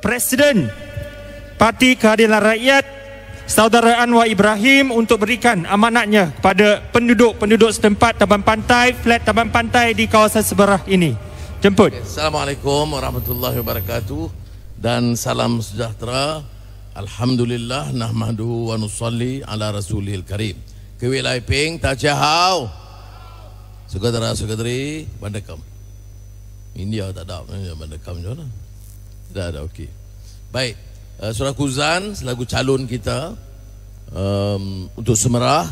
Presiden Parti Keadilan Rakyat Saudara Anwar Ibrahim untuk berikan amanatnya kepada penduduk-penduduk setempat Taman Pantai, flat Taman Pantai di kawasan seberang ini. Jemput. Assalamualaikum warahmatullahi wabarakatuh dan salam sejahtera. Alhamdulillah nahmaduhu wa nusalli ala rasulil karim. Kewilai ping ta chahau. Saudara-saudari bandakam. India tak ada bandakam je lah. Tak ada, okey. Baik. Saudara Kuzan selaku calon kita untuk Semerah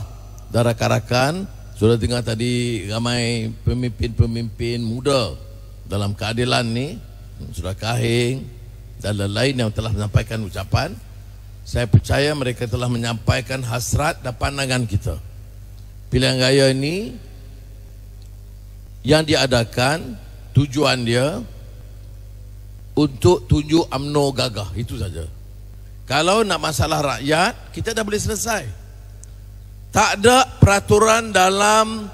dan rakan-rakan, sudah dengar tadi ramai pemimpin-pemimpin muda dalam keadilan ni, Saudara Kahing dan lain-lain yang telah menyampaikan ucapan. Saya percaya mereka telah menyampaikan hasrat dan pandangan kita. Pilihan raya ini yang diadakan tujuan dia untuk tunjuk UMNO gagah, itu saja. Kalau nak masalah rakyat, kita dah boleh selesai. Tak ada peraturan dalam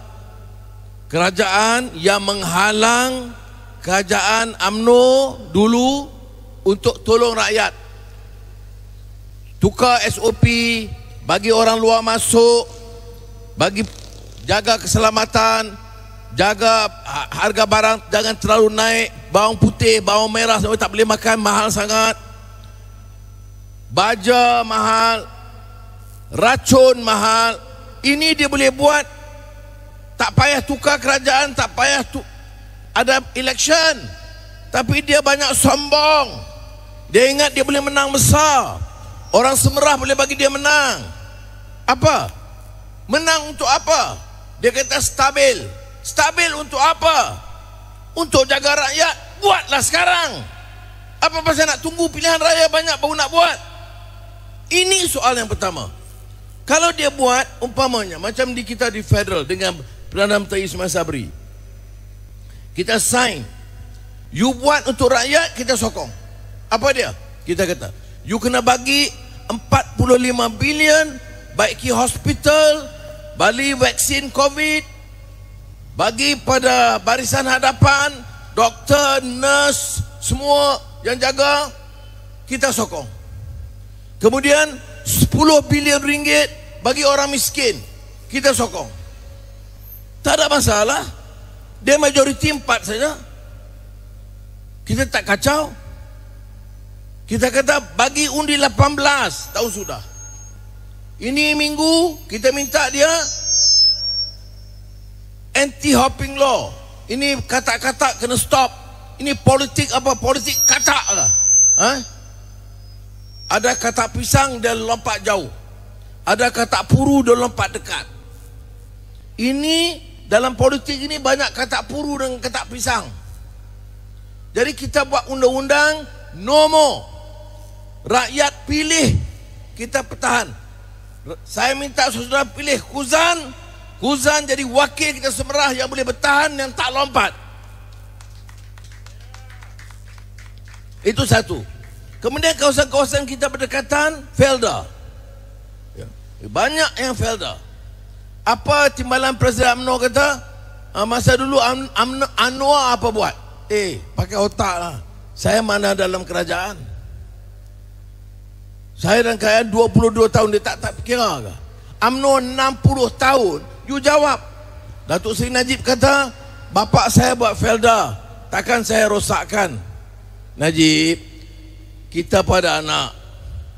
kerajaan yang menghalang kerajaan UMNO dulu untuk tolong rakyat. Tukar SOP, bagi orang luar masuk, bagi jaga keselamatan, jaga harga barang jangan terlalu naik. Bawang putih, bawang merah sampai tak boleh makan, mahal sangat. Baja mahal, racun mahal. Ini dia boleh buat. Tak payah tukar kerajaan, tak payah ada election. Tapi dia banyak sombong. Dia ingat dia boleh menang besar. Orang Semerah boleh bagi dia menang. Apa? Menang untuk apa? Dia kata stabil. Stabil untuk apa? Untuk jaga rakyat. Buatlah sekarang. Apa pasal nak tunggu pilihan raya banyak baru nak buat? Ini soal yang pertama. Kalau dia buat umpamanya macam di kita di federal dengan Perdana Menteri Ismail Sabri, kita sign, you buat untuk rakyat, kita sokong. Apa dia? Kita kata you kena bagi 45 bilion baiki hospital, bali vaksin COVID, bagi pada barisan hadapan, doktor, nurse, semua yang jaga, kita sokong. Kemudian 10 bilion ringgit bagi orang miskin, kita sokong. Tak ada masalah. Dia majoriti 4 saja. Kita tak kacau. Kita kata bagi undi 18 tahun sudah. Ini minggu kita minta dia anti-hopping law. Ini kata-kata kena stop. Ini politik apa? Politik kata lah. Ada kata pisang dia lompat jauh. Ada kata puru dia lompat dekat. Ini dalam politik ini banyak kata puru dan kata pisang. Jadi kita buat undang-undang no more. Rakyat pilih, kita pertahan. Saya minta saudara pilih Kuzan. Kuzan jadi wakil kita Semerah yang boleh bertahan, yang tak lompat. Itu satu. Kemudian kawasan-kawasan kita berdekatan, Felda. Banyak yang Felda. Apa timbalan Presiden UMNO kata? Masa dulu Anwar apa buat? Pakai otak lah. Saya mana dalam kerajaan? Saya dalam kerajaan 22 tahun, dia tak kira ke? UMNO 60 tahun. You jawab. Datuk Seri Najib kata, bapak saya buat Felda, takkan saya rosakkan. Najib, kita pada anak,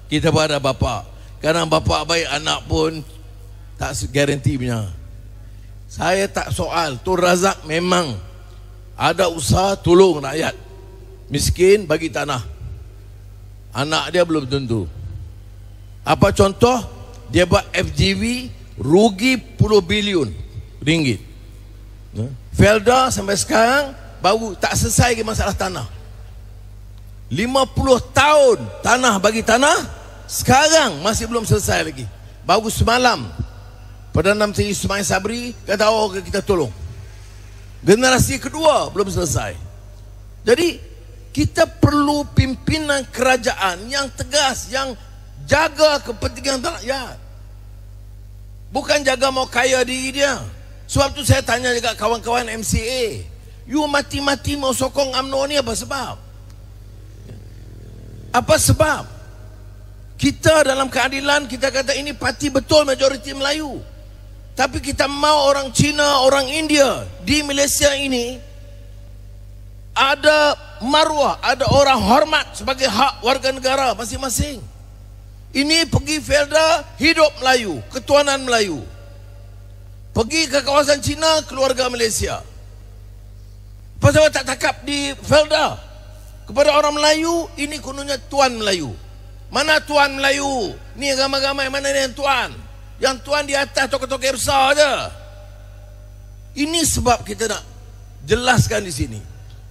kita pada bapak. Kadang bapak baik, anak pun tak garanti punya. Saya tak soal. Tun Razak memang ada usaha tolong rakyat miskin, bagi tanah. Anak dia belum tentu. Apa contoh? Dia buat FGV rugi puluh bilion ringgit. Felda sampai sekarang baru tak selesai lagi masalah tanah. 50 tahun tanah bagi tanah, sekarang masih belum selesai lagi. Baru semalam Perdana Menteri Ismail Sabri kata, oh kita tolong. Generasi kedua belum selesai. Jadi kita perlu pimpinan kerajaan yang tegas, yang jaga kepentingan rakyat. Bukan jaga mau kaya diri dia. Sebab tu saya tanya juga kawan-kawan MCA, you mati-mati mau sokong UMNO ni apa sebab? Apa sebab? Kita dalam keadilan, kita kata ini parti betul majoriti Melayu. Tapi kita mau orang Cina, orang India di Malaysia ini ada maruah, ada orang hormat sebagai hak warga negara masing-masing. Ini pergi Felda, hidup Melayu, ketuanan Melayu. Pergi ke kawasan Cina, keluarga Malaysia. Pasal tak cakap di Felda kepada orang Melayu, ini kononnya tuan Melayu. Mana tuan Melayu? Ni agama-agama yang mana yang tuan? Yang tuan di atas tokoh-tokoh besar aja. Ini sebab kita nak jelaskan di sini.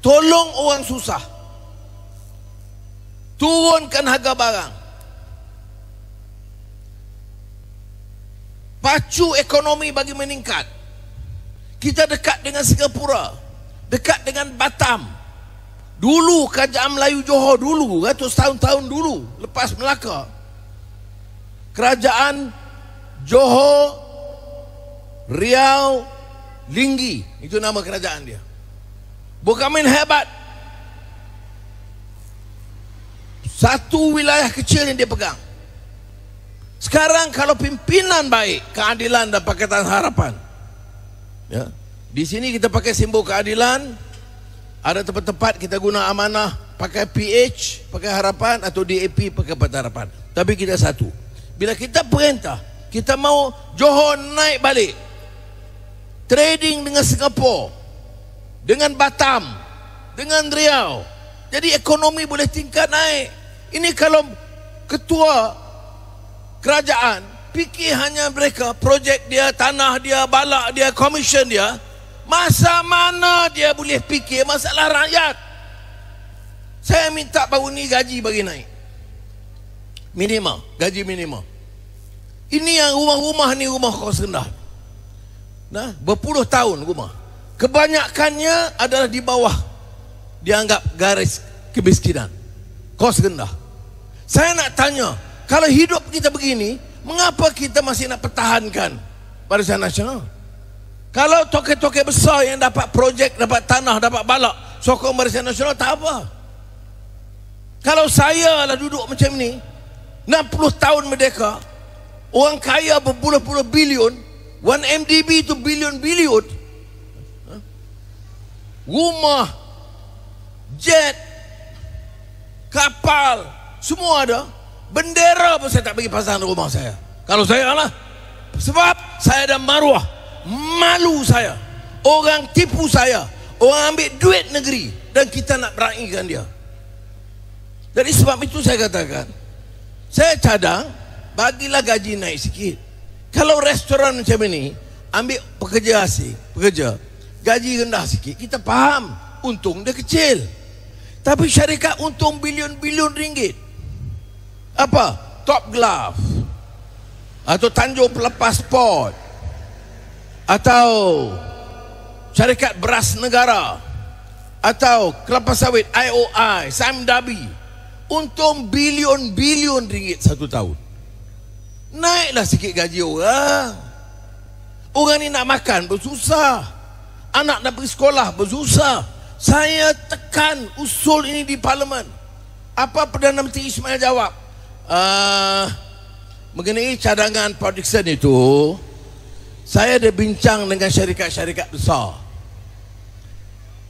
Tolong orang susah. Turunkan harga barang. Pacu ekonomi bagi meningkat. Kita dekat dengan Singapura, dekat dengan Batam. Dulu kerajaan Melayu Johor dulu, ratus tahun-tahun dulu lepas Melaka, kerajaan Johor, Riau, Linggi, itu nama kerajaan dia. Bukan main hebat. Satu wilayah kecil yang dia pegang. Sekarang kalau pimpinan baik, keadilan dan Pakatan Harapan, ya, di sini kita pakai simbol keadilan. Ada tempat-tempat kita guna amanah pakai PH, pakai harapan, atau DAP pakai Pakatan Harapan. Tapi kita satu. Bila kita perintah, kita mau Johor naik balik, trading dengan Singapura, dengan Batam, dengan Riau, jadi ekonomi boleh tingkat naik. Ini kalau ketua kerajaan fikir hanya mereka, projek dia, tanah dia, balak dia, komisen dia, masa mana dia boleh fikir masalah rakyat? Saya minta baru ni gaji bagi naik minimum, gaji minimum. Ini yang rumah-rumah ni rumah kos rendah, nah, berpuluh tahun rumah, kebanyakannya adalah di bawah dianggap garis kemiskinan, kos rendah. Saya nak tanya, kalau hidup kita begini, mengapa kita masih nak pertahankan Barisan Nasional? Kalau tokoh-tokoh besar yang dapat projek, dapat tanah, dapat balak, sokong Barisan Nasional, tak apa. Kalau saya lah duduk macam ni, 60 tahun merdeka, orang kaya berpuluh-puluh bilion, 1 MDB itu bilion-bilion, rumah, jet, kapal, semua ada. Bendera pun saya tak bagi pasang rumah saya. Kalau saya lah, sebab saya ada maruah. Malu saya, orang tipu saya, orang ambil duit negeri, dan kita nak meraihkan dia. Dari sebab itu saya katakan, saya cadang, bagilah gaji naik sikit. Kalau restoran macam ini, ambil pekerja asing, pekerja, gaji rendah sikit, kita faham, untung dia kecil. Tapi syarikat untung bilion-bilion ringgit. Apa? Top Glove, atau Tanjung Pelepas Port, atau syarikat beras negara, atau kelapa sawit IOI, Sam Dabi, untung bilion-bilion ringgit satu tahun. Naiklah sikit gaji orang. Orang ni nak makan bersusah, anak nak pergi sekolah bersusah. Saya tekan usul ini di Parlimen. Apa Perdana Menteri Ismail jawab? Mengenai cadangan production itu, saya ada bincang dengan syarikat-syarikat besar.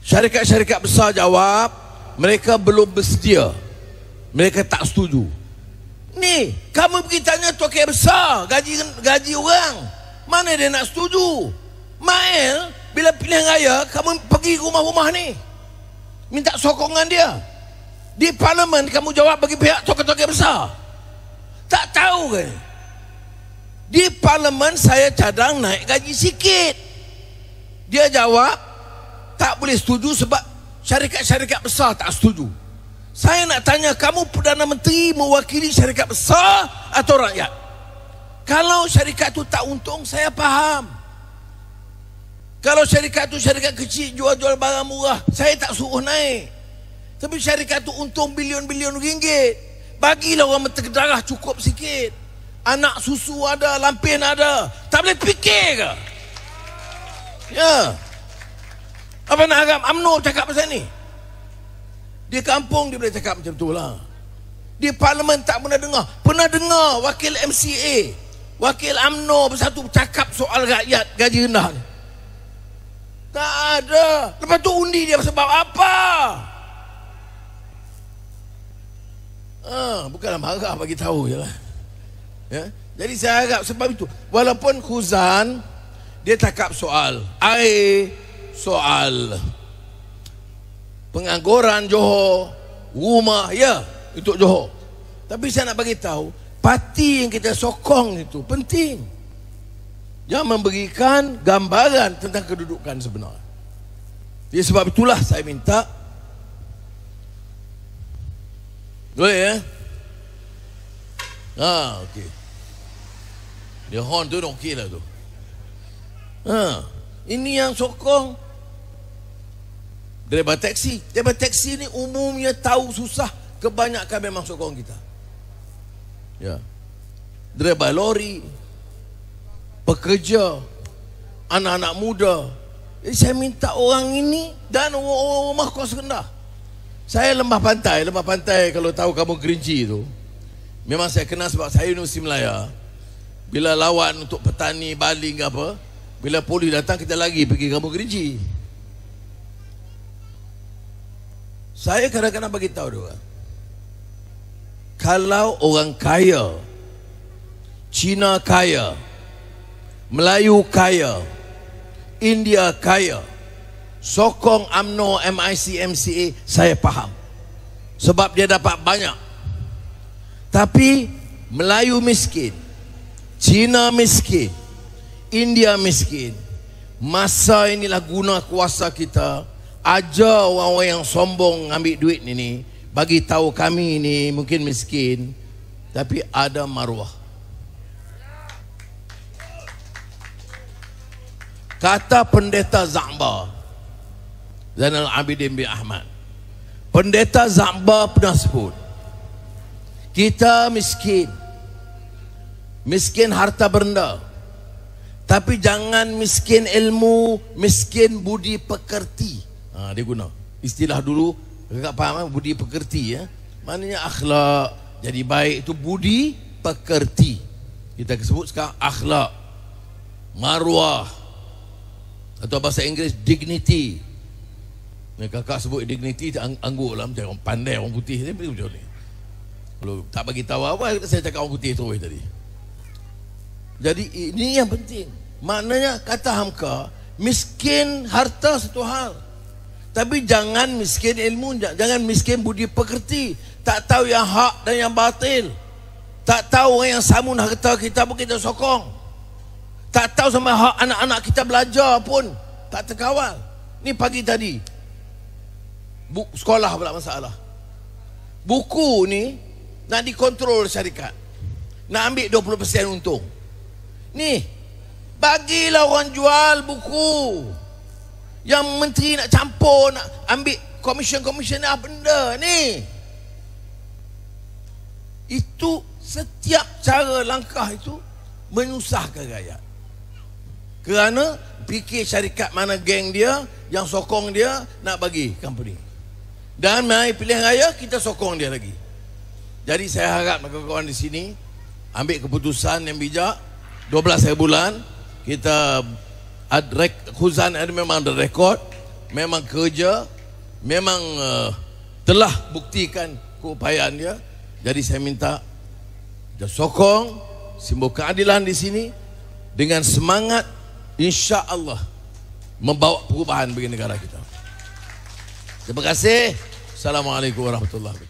Syarikat-syarikat besar jawab, mereka belum bersedia, mereka tak setuju. Ni, kamu pergi tanya tokoh besar, gaji orang, mana dia nak setuju? Mael, bila pilihan raya, kamu pergi rumah-rumah ni, minta sokongan dia. Di Parlimen kamu jawab bagi pihak tokoh-tokoh besar. Tak tahu ke? Di Parlimen saya cadang naik gaji sikit. Dia jawab tak boleh setuju sebab syarikat-syarikat besar tak setuju. Saya nak tanya, kamu Perdana Menteri mewakili syarikat besar atau rakyat? Kalau syarikat tu tak untung, saya faham. Kalau syarikat tu syarikat kecil, jual-jual barang murah, saya tak suruh naik. Tapi syarikat tu untung bilion-bilion ringgit, bagilah orang berdarah cukup sikit. Anak susu ada, lampin ada. Tak boleh fikir ke? Ya. Apa nak harap UMNO cakap pasal ni? Di kampung dia boleh cakap macam tu lah. Di parlimen tak pernah dengar. Pernah dengar wakil MCA, wakil UMNO bersatu cakap soal rakyat gaji rendah ni? Tak ada. Lepas tu undi dia sebab apa? Bukanlah marah, bagi tahu je lah. Ya? Jadi saya harap sebab itu, walaupun Khuzan dia cakap soal air, soal pengangguran Johor, rumah, ya, untuk Johor. Tapi saya nak bagi tahu, parti yang kita sokong itu penting. Yang memberikan gambaran tentang kedudukan sebenar. Jadi sebab itulah saya minta, boleh ya? Okey. Dia horn tu okey lah tu. Ini yang sokong driver taksi. Driver taksi ni umumnya tahu susah, kebanyakan memang sokong kita. Ya. Driver lori, pekerja, anak-anak muda. Jadi saya minta orang ini dan orang rumah kos rendah. Saya lembah pantai kalau tahu kamu Gerinci tu. Memang saya kenal sebab saya Universiti Melaya. Bila lawan untuk petani baling ke apa, bila polis datang kita lagi pergi kamu Gerinci. Saya kadang-kadang bagi tahu dia, kalau orang kaya, Cina kaya, Melayu kaya, India kaya, sokong UMNO, MIC, MCA, saya faham. Sebab dia dapat banyak. Tapi Melayu miskin, Cina miskin, India miskin. Masa inilah guna kuasa kita, ajar orang-orang yang sombong ambil duit ini, bagi tahu kami ini mungkin miskin, tapi ada maruah. Kata pendeta Zamba, Zainal Abidin bin Ahmad, pendeta Zamba pernah sebut, kita miskin, miskin harta benda, tapi jangan miskin ilmu, miskin budi pekerti. Dia guna istilah dulu, kakak faham budi pekerti ya. Maknanya akhlak, jadi baik itu budi pekerti. Kita sebut sekarang akhlak, maruah, atau bahasa Inggeris dignity. Kakak sebut dignity, angguk lah macam orang pandai, orang putih ni macam ni. Kalau tak bagi tahu apa, saya cakap orang putih terus tadi. Jadi ini yang penting. Maknanya kata Hamka, miskin harta satu hal, tapi jangan miskin ilmu, jangan miskin budi pekerti. Tak tahu yang hak dan yang batil. Tak tahu orang yang samun harta kita pun kita sokong. Tak tahu sampai hak anak-anak kita belajar pun tak terkawal. Ni pagi tadi sekolah pula masalah. Buku ni nak dikontrol syarikat, nak ambil 20% untung. Ni bagilah orang jual buku. Yang menteri nak campur, nak ambil komisen-komisen apa benda ni. Itu setiap cara langkah itu menyusahkan rakyat. Kerana fikir syarikat mana geng dia, yang sokong dia nak bagi company. Dan mai pilihan raya kita sokong dia lagi. Jadi saya harap kawan-kawan di sini ambil keputusan yang bijak. 12 hari bulan kita Khuzan memang ada rekod, memang kerja, memang telah buktikan keupayaan dia. Jadi saya minta kita sokong simbol keadilan di sini dengan semangat, insya-Allah membawa perubahan bagi negara kita. Terima kasih. Assalamualaikum warahmatullahi wabarakatuh.